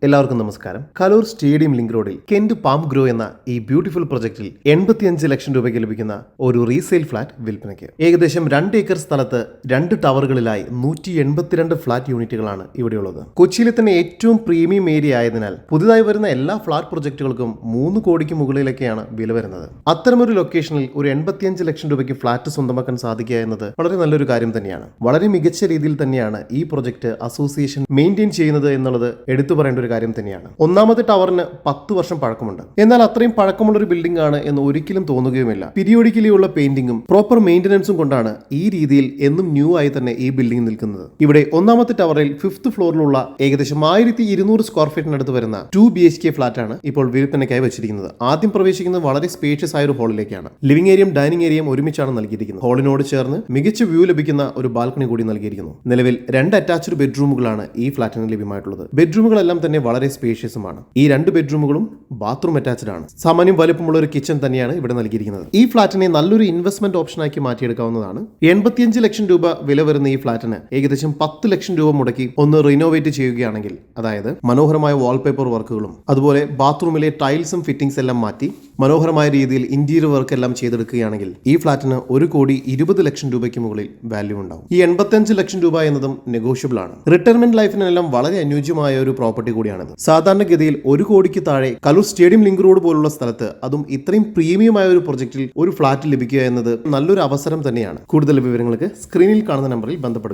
എല്ലാവർക്കും നമസ്കാരം. Kaloor stadium link റോഡിൽ കെന്റ് പാം ഗ്രോ എന്ന ഈ ബ്യൂട്ടിഫുൾ പ്രൊജക്ടിൽ 85 ലക്ഷം രൂപയ്ക്ക് ലഭിക്കുന്ന ഒരു റീസെയിൽ ഫ്ലാറ്റ് വിൽപ്പനയ്ക്ക്. ഏകദേശം 2 ഏക്കർ സ്ഥലത്ത് 2 ടവറുകളിലായി 182 ഫ്ലാറ്റ് യൂണിറ്റുകളാണ് ഇവിടെയുള്ളത്. കൊച്ചിയിലെ തന്നെ ഏറ്റവും പ്രീമിയം ഏരിയ ആയതിനാൽ പുതുതായി വരുന്ന എല്ലാ ഫ്ലാറ്റ് പ്രൊജക്ടുകൾക്കും 3 കോടിക്ക് മുകളിലേക്കാണ് വില വരുന്നത്. അത്തരമൊരു ലൊക്കേഷനിൽ ഒരു 85 ലക്ഷം രൂപയ്ക്ക് ഫ്ലാറ്റ് സ്വന്തമാക്കാൻ സാധിക്കുക എന്നത് വളരെ നല്ലൊരു കാര്യം തന്നെയാണ്. വളരെ മികച്ച രീതിയിൽ തന്നെയാണ് ഈ പ്രൊജക്ട് അസോസിയേഷൻ മെയിൻറ്റെയിൻ ചെയ്യുന്നത് എന്നുള്ളത് എടുത്തു പറയേണ്ട ഒരു കാര്യം തന്നെയാണ്. ഒന്നാമത്തെ ടവറിന് 10 വർഷം പഴക്കമുണ്ട്. എന്നാൽ അത്രയും പഴക്കമുള്ള ഒരു ബിൽഡിംഗ് ആണ് എന്ന് ഒരിക്കലും തോന്നുകയുമില്ല. പീരിയോഡിക്കലി ഉള്ള പെയിന്റിംഗും പ്രോപ്പർ മെയിന്റനൻസും കൊണ്ടാണ് ഈ രീതിയിൽ എന്നും ന്യൂ ആയി തന്നെ ഈ ബിൽഡിംഗ് നിൽക്കുന്നത്. ഇവിടെ ഒന്നാമത്തെ ടവറിൽ 5th ഫ്ലോറിലുള്ള ഏകദേശം 1200 സ്ക്വയർ ഫീറ്റിനടുത്ത് വരുന്ന 2 BHK ഫ്ലാറ്റ് ആണ് ഇപ്പോൾ വിൽപ്പനയ്ക്കായി വെച്ചിരിക്കുന്നത്. ആദ്യം പ്രവേശിക്കുന്നത് വളരെ സ്പേഷ്യസ് ആയ ഒരു ഹാളിലേക്കാണ്. ലിവിംഗ് ഏരിയയും ഡൈനിങ് ഏരിയയും ഒരുമിച്ചാണ് നൽകിയിരിക്കുന്നത്. ഹാളിനോട് ചേർന്ന് മികച്ച വ്യൂ ലഭിക്കുന്ന ഒരു ബാൽക്കണി കൂടി നൽകിയിരിക്കുന്നു. നിലവിൽ 2 അറ്റാച്ച്ഡ് ബെഡ്റൂമുകളാണ് ഈ ഫ്ലാറ്റിന് ലഭ്യമായിട്ടുള്ളത്. ബെഡ്റൂമുകളെല്ലാം തന്നെ വളരെ സ്പേഷ്യസുമാണ്. ഈ 2 ബെഡ്റൂമുകളും ബാത്റൂം അറ്റാച്ച്ഡ് ആണ്. സാമാന്യം വലുപ്പമുള്ള ഒരു കിച്ചൺ തന്നെയാണ് ഇവിടെ നൽകിയിരിക്കുന്നത്. ഈ ഫ്ലാറ്റിനെ നല്ലൊരു ഇൻവെസ്റ്റ്മെന്റ് ഓപ്ഷനാക്കി മാറ്റിയെടുക്കാവുന്നതാണ്. 85 ലക്ഷം രൂപ വില വരുന്ന ഈ ഫ്ലാറ്റിന് ഏകദേശം 10 ലക്ഷം രൂപ മുടക്കി ഒന്ന് റിനോവേറ്റ് ചെയ്യുകയാണെങ്കിൽ, അതായത് മനോഹരമായ വാൾപേപ്പർ വർക്കുകളും അതുപോലെ ബാത്റൂമിലെ ടൈൽസും ഫിറ്റിംഗ്സ് എല്ലാം മാറ്റി മനോഹരമായ രീതിയിൽ ഇന്റീരിയർ വർക്ക് എല്ലാം ചെയ്തെടുക്കുകയാണെങ്കിൽ ഈ ഫ്ലാറ്റിന് 1,20 ലക്ഷം രൂപയ്ക്ക് മുകളിൽ വാല്യൂ ഉണ്ടാവും. ഈ 85 ലക്ഷം രൂപ എന്നതും നെഗോഷ്യബിൾ ആണ്. റിട്ടയർമെന്റ് ലൈഫിനെല്ലാം വളരെ അനുയോജ്യമായ ഒരു പ്രോപ്പർട്ടി കൂടിയാണിത്. സാധാരണഗതിയിൽ 1 കോടിക്ക് താഴെ കലൂർ സ്റ്റേഡിയം ലിങ്ക് റോഡ് പോലുള്ള സ്ഥലത്ത്, അതും ഇത്രയും പ്രീമിയമായ ഒരു പ്രൊജക്റ്റിൽ ഒരു ഫ്ലാറ്റ് ലഭിക്കുക എന്നത് നല്ലൊരു അവസരം തന്നെയാണ്. കൂടുതൽ വിവരങ്ങൾക്ക് സ്ക്രീനിൽ കാണുന്ന നമ്പറിൽ ബന്ധപ്പെടുക.